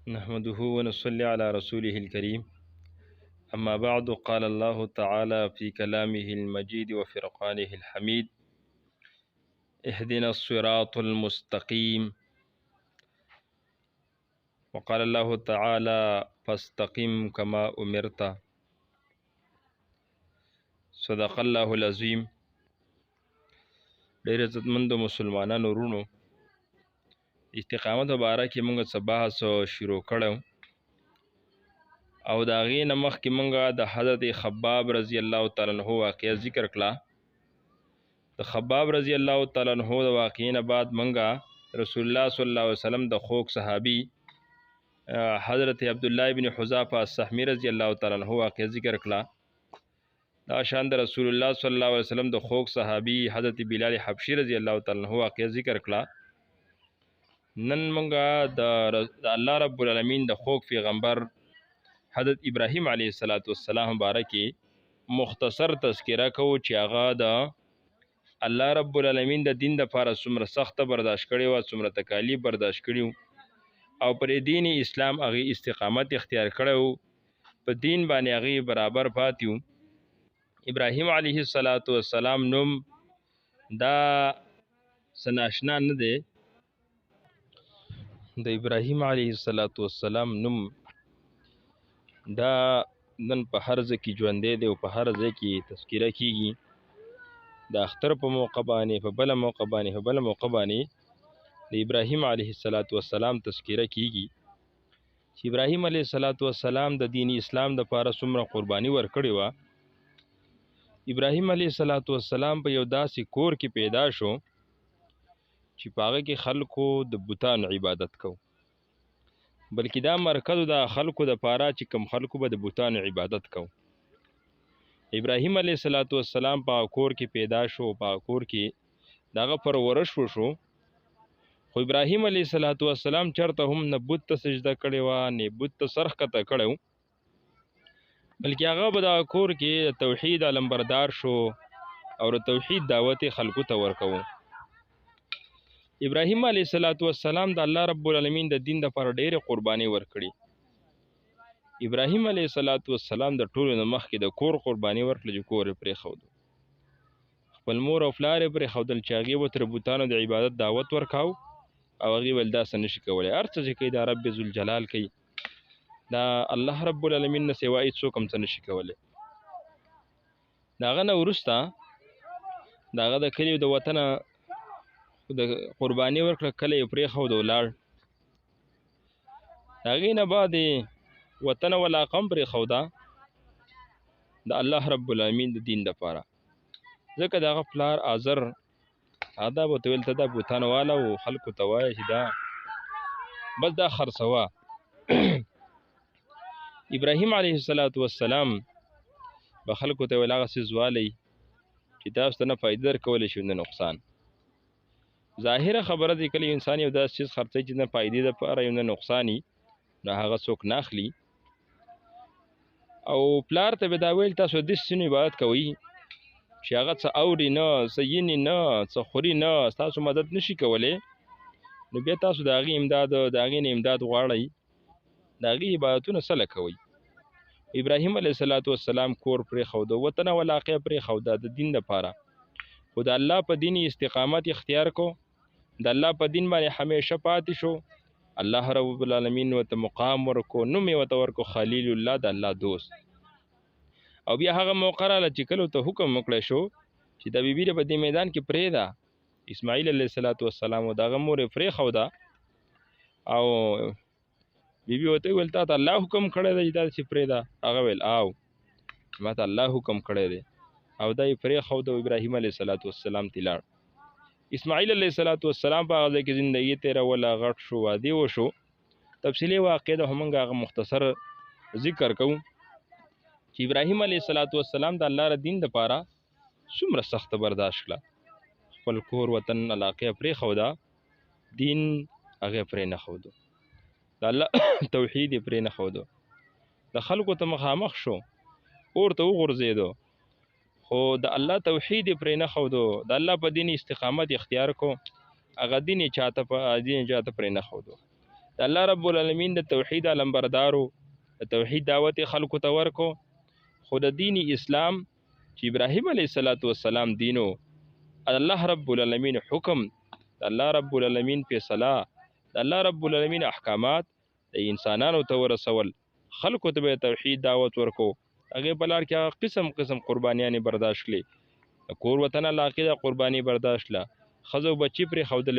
نحمده ونصلي على رسوله الكريم. أما بعد، قال الله تعالى في كلامه المجيد وفرقانه الحميد: اهدنا الصراط المستقيم. وقال الله تعالى: فاستقم كما أمرت. صدق الله العظيم. ډېر عزتمندو مسلمانانو ورونو، استقامت مبارک موږ څه بحث شروع کړو او د هغې نه مخکې موږ د حضرت خباب رضی الله تعالی عنہ واقعه ذکر کړه. د خباب رضی الله تعالی عنہ د واقعې نه بعد موږ رسول الله صلی الله علیه وسلم د خوږ صحابي حضرت عبدالله بن حذافه السهمي رضی الله تعالی عنہ واقعه ذکر کړه. دا شان د رسول الله صلی الله علیه وسلم د خوږ صحابي حضرت بلال حبشي رضی الله تعالی عنہ واقعه ذکر کړه. نن موږ د الله رب العالمین د خوږ پیغمبر حضرت ابراهیم علیه السلام مبارکي مختصر تذکره کوو چې هغه د الله رب العالمین د دین دپاره څومره سخته برداشت کړې وه، څومره تکالیف برداشت کړي او پر دین اسلام هغې استقامت اختیار کړی و، په دین باندې هغې برابر پاتې و. ابراهیم علیه السلام نوم دا څه ناشنا نه دی. د ابراهیم علیه السلام نوم دا نن په هر ځای کې ژوندی دی او په هر ځای کې تذکره کیږي. د اختر په موقع باندې، په بله موقع باندې، په بله موقع باندې د ابراهیم علیه السلام تذکره کیږي چې ابراهیم علیه السلام د دین اسلام دپاره څومره قرباني ورکړې وه. ابراهیم علیه السلام په یو داسې کور کې پیدا شو چې په هغه کې خلکو د بوتانو عبادت کو، بلکې دا مرکز د خلکو د پاره چې کم خلکو به د بوتانو عبادت کو. ابراهیم علیه السلام په کور کې پیدا شو، په کور کې دغه پرورش وشو، خو ابراهیم علیه السلام چرته هم نه بت ته سجده کړې وه نه بت ته سر ښکته کړی و، بلکې هغه به دغه کور کې د توحید علمبردار شو او د توحید دعوت خلکو ته ورکوو. ابراهیم علیه السلام د الله رب العالمین د دین دپاره ډېرې قربانۍ ورکړي. ابراهیم علیه السلام د ټولو نه مخکې د کور قرباني ورکړه چې کور یې پرېښودو، خپل مور او پلار یې پرېښودل چې هغې به تر بوتانو د عبادت دعوت ورکاو او هغې ویل دا څه نشي کولی، هر څه چې کوي دا رب ذوالجلال کوي، دا الله رب العالمین نه سوا هېڅ څوک هم څه نشي کولی. د هغه نه وروسته د هغه د کلي د وطنه د قرباني ورکړه، کله یې پرېښود ولاړ. د هغې نه بعد یې وطن او علاقه هم پرېښوده د الله رب العالمین د دین دپاره، ځکه د هغه پلار آزر هغه دا به ورته ویل ته دا بوتان واله و خلکو ته وایه چې دا بس دا خرڅوه. ابراهیم علیه السلام به خلکو ته ویل هغه څیز والئ چې تاسو ته نه فایده درکولی شي نه نقصان. ظاهره خبره دی کله انسان یو داسې چیز خرڅوي چې نه فایدې دپاره یو نه نقصاني، نو هغه څوک نه اخلي. او پلار ته به دا ویل تاسو د داسې څیزونو عبادت کوئ چې هغه څه اوري نه، څه یني نه، څه خوري نه، ستاسو مدد نشي کولی، نو بیا تاسو د هغې امداد غواړئ، د هغې عبادتونه څه کوئ. ابراهیم علیه السلام کور پرېښوده، وطن او علاقه یې پرېښوده د دین دپاره، خو د الله په دین استقامت اختیار کو، د الله په دین باندې همیشه پاتې شو. الله رب العالمین ورته مقام ورکو، نوم یې ورته ورکو خلیل الله، د الله دوست. او بیا هغه موقع راغله چې کله ورته حکم وکړی شو چې د بیبي په دې میدان کې پرېږده، اسماعیل علیه السلام و د هغه مور یې پرېښوده او بیبي ورته وویل تا ته الله حکم کړی دی چې داسې پرېږده؟ هغه ویل او ما ته الله حکم کړی دی، او دا یې پرېښوده. ابراهیم علیه السلام تی لاړ. اسماعیل علیه السلام په هغه ځای کې زندګي تېروله، غټ شو، واده وشو. تفصیلي واقع ده همنګ هغه مختصر ذکر کوو چې ابراهیم علیه السلام د الله ر دین دپاره څومره سخته برداشت کړه، خپل کور وطن علاقه پرېښوده، دین هغه پرې نه ښودو، د الله توحید یې پرې نه ښودو، د خلکو ته مخامخ شو، اور ته وغورځېدو، خو د الله توحید یې پرې نه ښودو، د الله په دین استقامت اختیار کو، هغه دین یې چاته پرې نه ښودو. د الله رب العالمین د توحید علمبردارو د توحید دعوت خلکو ته ورکو. خو د دین اسلام چې ابراهیم علیه السلام دینو، الله رب العالمین حکم، د الله رب العالمین فیصله، د الله رب العالمین احکامات د انسانانو ته ورسول، خلکو ته به توحید دعوت ورکو. هغې په لار کې هغه قسم قسم قربانیانې برداشت کړې، کور وطن علاقې د قرباني برداشت کړه، ښځه او بچي پرېښودل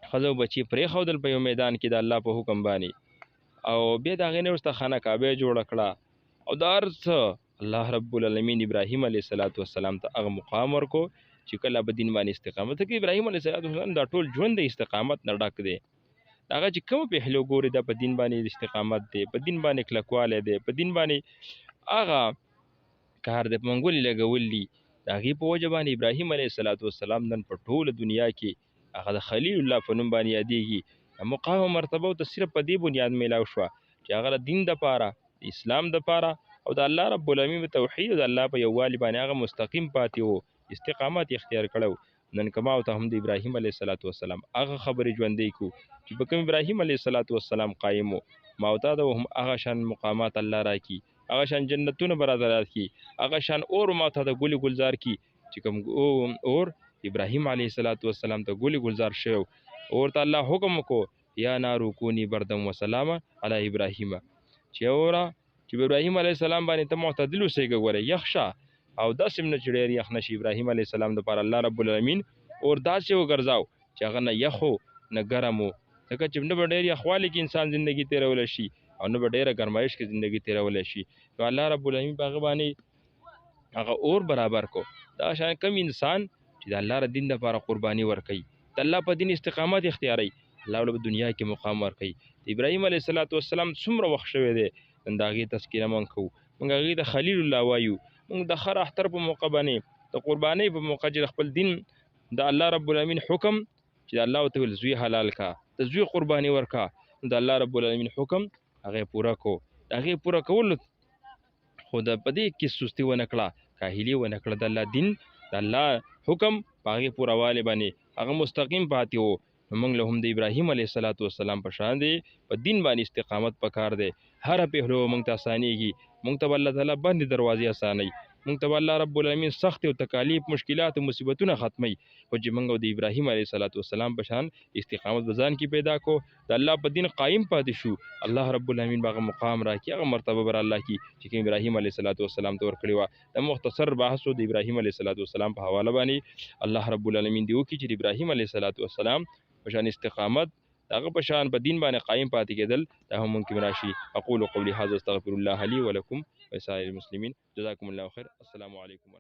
ښځه او بچي پرېښودل په یو میدان کې د الله په حکم باندې، او بیا د هغې نه وروسته خانه کعبه یې جوړه کړه. او دا هر څه الله رب العالمین ابراهیم علیه السلام ته هغه مقام ورکو چې کله په دین باندې استقامت وکړي. ابراهیم علیه السلام دا ټول ژوند د استقامت نه ډک دی. هغه چې کوم پهلو ګوري دا په دین باندې استقامت دی، په دین باندې کلکوالی دی، په دین باندې هغه کار دی په منګولې لګول دي. د هغې په وجه باندې ابراهیم علیه السلام نن په ټوله دنیا کې هغه د خلیل الله په نوم باندې یادېږي. مقام او مرتبه ته صرف په دې بنیاد میلاو شوه چې هغه د دین دپاره، د اسلام دپاره او د الله رب العالمین په توحید او د الله په یووالي باندې هغه مستقیم پاتې و، استقامت اختیار کړی و. نن که ما او ته هم د ابراهیم علیه السلام هغه خبرې ژوندۍ کړو چې په کوم ابراهیم علیه السلام قایم و، ما او ته هم هغه شان مقامات الله راکړي، هغه شان جنتونه به راته راکړي، هغه شان اور ما ته د ګلې ګلزار کړي چې کوم اور ابراهیم علیه السلام ته ګلې ګلزار شوی، اور ته الله حکم وکړو یا نارو کونی بردم وسلام علی ابراهیم، چې اوره چې ابراهیم علیه السلام باندې ته معتدل اوسېږه، ګوره یخ شه او داسې هم نه چې ډېر یخ نه شي. ابراهیم علیه السلام دپاره الله رب العالمین اور داسې وګرځاو چې هغه نه یخ و نه ګرم و، ځکه چې نه به ډېر یخوالي کې انسان زندګي تېرولی شي او نه به ډېره ګرمایش کې زندګي تېرولی شي. نو الله رب العالمین په هغه باندې هغه اور برابر کو. دا شان کم انسان چې د الله د دین دپاره قرباني ورکوي، د الله په دین استقامت اختیاروي، الله له دنیا کې مقام ورکوي. د ابراهیم علیه السلام څومره وخت شوی دی نن د هغې تذکیره موږ کوو، موږ هغې ته خلیل الله وایو. موږ د خر اختر په موقع باندې د قربانۍ په موقع چې د خپل دین د الله رب العالمین حکم چې الله ورته ویل زوی حلال کا، د زوی قرباني ورکا، د الله رب العالمین حکم هغې پوره کو. د هغې پوره کولو خو د په دې کې سستي ونه کړه، کاهلي ونه کړه، د الله دین د الله حکم په هغې پوروالي باندې هغه مستقیم پاتې و. نو موږ له هم د ابراهیم علیه السلام په شان دی په دین باندې استقامت پکار دی. هره پهلو موږ ته اسانېږي، موږ ته به الله تعالی باندې دروازې اسانوي، موږ ته به الله رب العالمین سختې او تکالیف، مشکلات او مصیبتونه ختموي. خو چې موږ د ابراهیم علیه السلام په شان استقامت به ځان کې پیدا کو، د الله په دین قایم پاتې شو، الله رب العالمین به هغه مقام راکړي، هغه مرتبه به الله کړي چې کوم ابراهیم علیه السلام ته ورکړې وه. د مختصر بحث د ابراهیم علیه السلام په حواله باندې الله رب العالمین دې وکړي چې د ابراهیم علیه السلام په شان استقامت، هغه په شان په دین باندې قایم پاتې کېدل دا هم ممکن راشي. اقول قولي هذا استغفر الله لي ولكم ولسائر المسلمين. جزاكم الله خير. السلام علیکم.